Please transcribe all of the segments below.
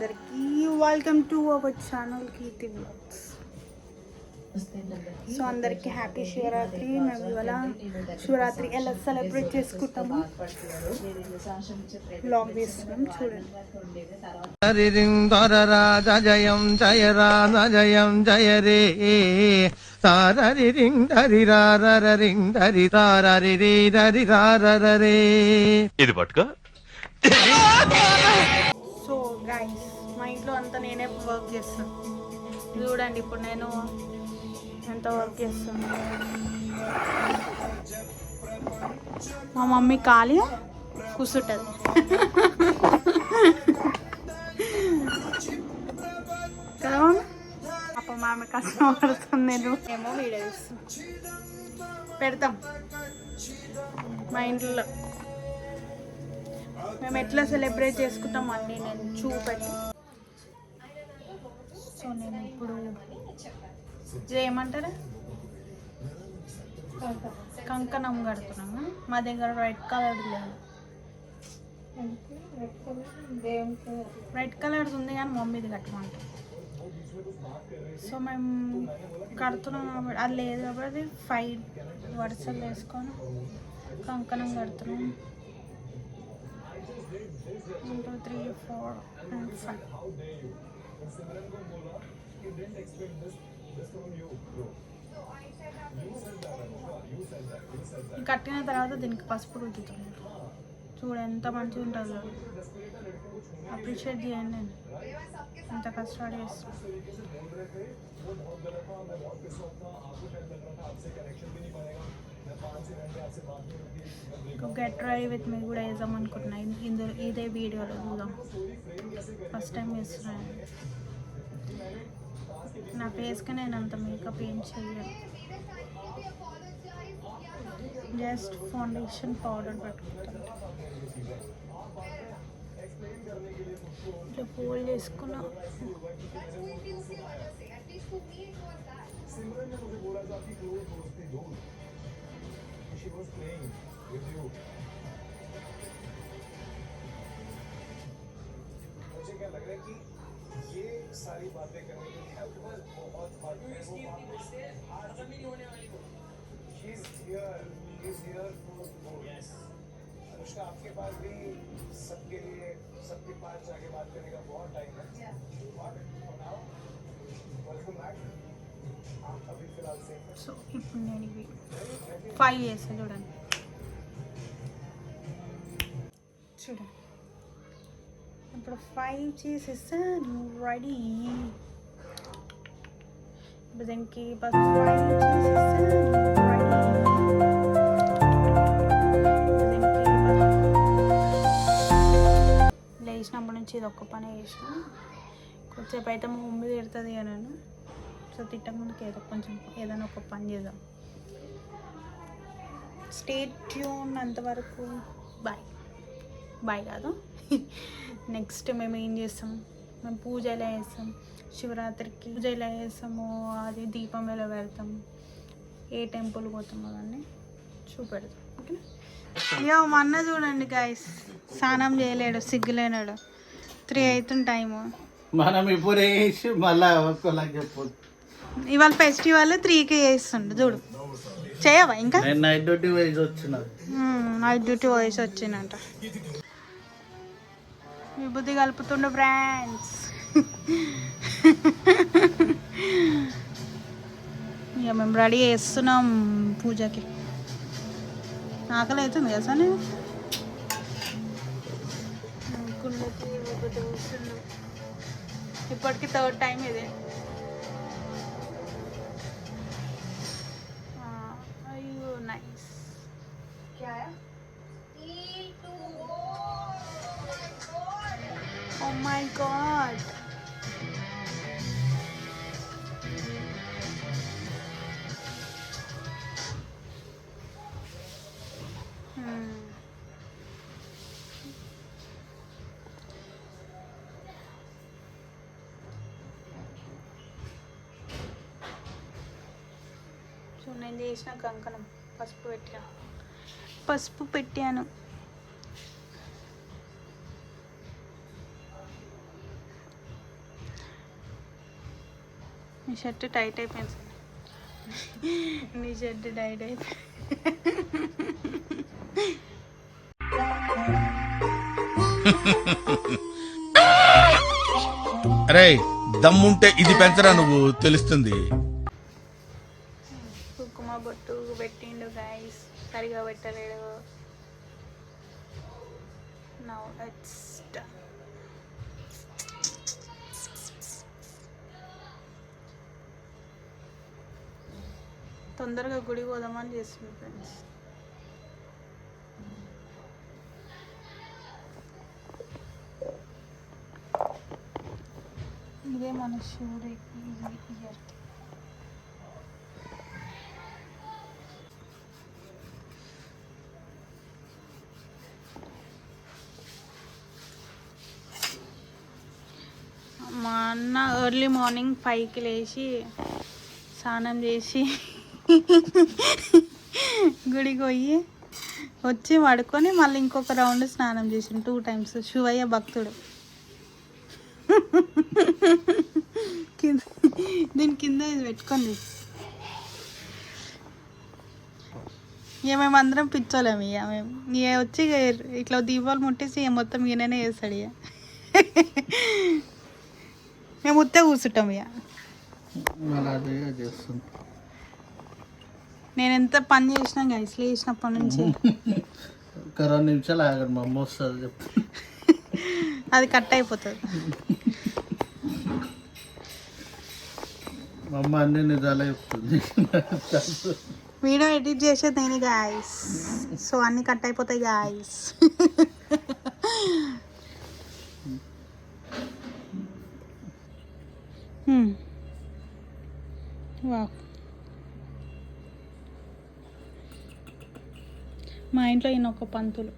అందరికీ welcome to our channel Keerthi vlogs. So అందరికీ happy Shivaratri. మేము ఇవాళ శివరాత్రి ఎలా సెలబ్రేట్ చేసుకుంటాము వ్లాగ్ తీస్తున్నాం, చూడండి. జయం జయ రామ జయం జయ రే తారరి రింగ్ ధరి రింగ్ ధరి తారరి రే ధరి రే ఇది పట్టుకో. సో గైస్, మా ఇంట్లో అంతా నేనే వర్క్ చేస్తాను. చూడండి ఇప్పుడు నేను ఎంత వర్క్ చేస్తాను. మా మమ్మీ ఖాళీ కూర్చుంటుంది. కదా అప్పుడు మా ఆమె కష్టపడుతుంది, నేను ఏమో వీడియో పెడతాం మా ఇంట్లో. మేము ఎట్లా సెలబ్రేట్ చేసుకుంటాం అన్నీ నేను చూపెట్టి. సో నేను ఇప్పుడు ఇది ఏమంటారా కంకణం కడుతున్నాము. మా దగ్గర రెడ్ కలర్ లేదు, రెడ్ కలర్ ఉంది కానీ మమ్మీది కట్టమంటాం. సో మేము కడుతున్నాం కాబట్టి అది లేదు కాబట్టి 5 వరుసలు వేసుకొని కంకణం కడుతున్నాం. 1 2 3 4 and 5. కట్టిన తర్వాత దీనికి పసుపు రుద్దుతుంది. చూడు ఎంత మంచిగా ఉంటుందో. అప్రిషియేట్ చేయండి, నేను ఎంత కష్టపడి చేస్తాను. గెట్ రెడీ విత్ మీ కూడా వేద్దాం అనుకుంటున్నా. ఇందులో ఇదే వీడియోలో చూద్దాం. ఫస్ట్ టైం వేస్తున్నాను. నా ఫేస్కి నేను అంత మేకప్ ఏం చేయను, జస్ట్ ఫౌండేషన్ పౌడర్ పెట్టుకుంటాను. ఇట్లా ఫోల్డ్ చేసుకున్నా. मुझे क्या लग रहा है कि ये सारी बातें करने के लिए आपके पास बहुत खत्म नहीं होने वाली को she's here for yes Anushka, आपके पास भी सबके लिए सबके पास जाके बात करने का बहुत टाइम है. Welcome back. आप अभी फिलहाल से సో ఇప్పుడు నేను ఇవి 5 చేస్తాను. చూడండి ఇప్పుడు 5 చేసేసాను. రెడీ. ఇప్పుడు దీనికి బస్ 5 చేసేసాను. రెడీ. లేచినప్పటి నుంచి ఇది ఒక్క పని చేసిన. కొద్దిసేపు అయితే మా మమ్మీ తిడుతుంది నేను. సో తిట్టక ముందుకు ఏదో కొంచెం ఏదైనా ఒక పని చేద్దాం. Stay tune. అంతవరకు బాయ్. బాయ్ కాదు, నెక్స్ట్ మేము ఏం చేస్తాం, మేము పూజ ఎలా చేస్తాం, శివరాత్రికి పూజ ఎలా చేస్తాము, అది దీపం ఎలా పెడతాం, ఏ టెంపుల్ పోతామో అవన్నీ చూపెడతాం. ఓకేనా? ఇక మా అన్న చూడండి గైస్, స్నానం చేయలేడు, సిగ్గులేనాడు. 3 అవుతుంది టైము. మనం ఇప్పుడు మళ్ళా ఇవాళ ఫెస్టివల్ 3కి చేస్తుండు. చూడు, చేయవా ఇంకా? నైట్ డ్యూటీ వయసు వచ్చిన నైట్ డ్యూటీ వయసు వచ్చిందంట. విభూతి కలుపుతుండు ఫ్రెండ్స్. ఇక మేము రెడీ చేస్తున్నాం పూజకి. ఆకలి అవుతుంది కదా సార్. నేను కుండకి విభూతి కూర్చున్నాం. ఇప్పటికి 3rd టైం ఇది. అయ్యో nice. Oh my God. So నేను చేసిన కంకణం పసుపు పెట్టాను. నీ షర్ట్ టైట్ అయిపోయింది. నీ షర్ట్ టైట్ అయిపోయింది. అరే దమ్ముంటే ఇది పెంచరా నువ్వు, తెలుస్తుంది. కుంకుమ బొట్టు పెట్టిండు గైస్, సరిగా పెట్టలేడు. Now it's done. తొందరగా గుడి పోదామని చేస్తుంది ఫ్రెండ్స్. ఇదే మన శివుడికి ఇయర్. మా అన్న ఎర్లీ మార్నింగ్ 5కి లేచి స్నానం చేసి గుడికి పోయి వచ్చి పడుకొని మళ్ళీ ఇంకొక రౌండ్ స్నానం చేసిండు 2 times. శివయ్య భక్తుడు. దీని కింద ఇది పెట్టుకుంది. ఇక మేమందరం పిచ్చోలేము. ఇక ఇక వచ్చి ఇట్లా దీపాలు ముట్టేసి ఇక మొత్తం ఈయననే వేస్తాడు. ఇక మేము ఉత్తే కూర్చుంటాం. ఇక నేను ఎంత పని చేసినా గైస్ లేచినప్పటి నుంచి 2 నిమిషాలు ఆగండి, మా అమ్మ వస్తుంది చెప్తా. అది కట్ అయిపోతుంది. మా అమ్మ అన్ని నిజాలే చెప్తుంది. వీడియో ఎడిట్ చేసేది నేను గాయస్, సో అన్నీ కట్ అయిపోతాయి గాయస్. వావ్, మా ఇంట్లో ఈయన ఒక పంతులు.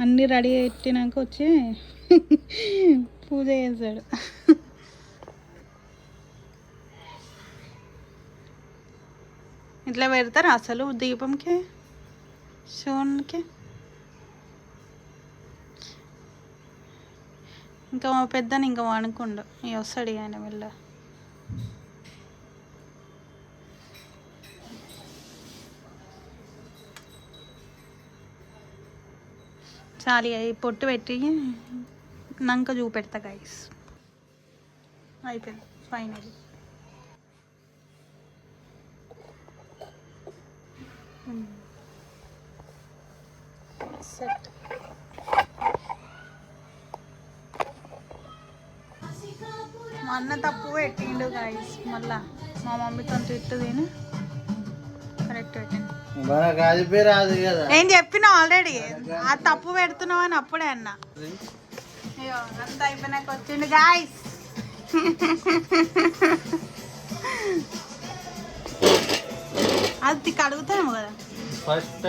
అన్నీ రెడీ పెట్టినాక వచ్చి పూజ చేశాడు. ఇట్లా పెడతారు అసలు దీపంకి, శివునికి. ఇంకా మా పెద్దని ఇంకా వణుకుండు. ఇక వస్తాడు ఆయన వెళ్ళ. చాలు అవి పొట్టు పెట్టి నంక చూపెడతా గైస్. అయిపోయింది ఫైనల్. సెట్. మా అన్న తప్పు పెట్టిండు గైస్. మళ్ళా మా మమ్మీతో తిట్టు తిని కరెక్ట్ పెట్టిండు. రాదు కదా, నేను చెప్పిన ఆల్రెడీ ఆ తప్పు పెడుతున్నావు అని అప్పుడే అన్న. అయ్యో అంతా అయిపోయినాక వచ్చిండు గాయస్. అది కడుగుతాము కదా ఫస్ట్.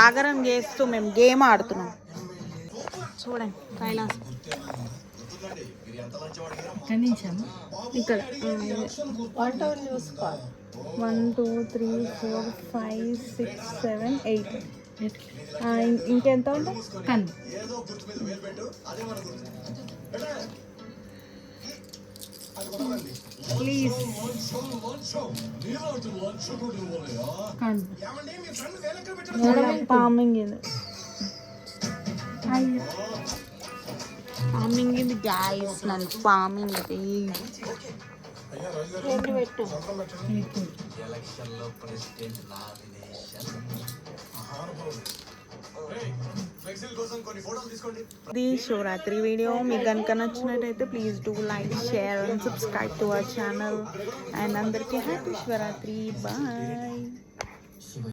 జాగరణ చేస్తూ మేము గేమ్ ఆడుతున్నాం. చూడండి కైలాసం ఇక్కడ 1 2 3 4 5 6 7 8 ఇంకెంత ఉంటుంది? 10. ప్లీజ్ పామింగ్ ఇది పామింగ్ ఇది గాయస్, నన్ను పామింగ్ ఇది పెట్టు. ఇది శివరాత్రి వీడియో మీకు కనుక నచ్చినట్టయితే please do like, share and subscribe to our channel. And అందరికీ హ్యాపీ శివరాత్రి. బాయ్.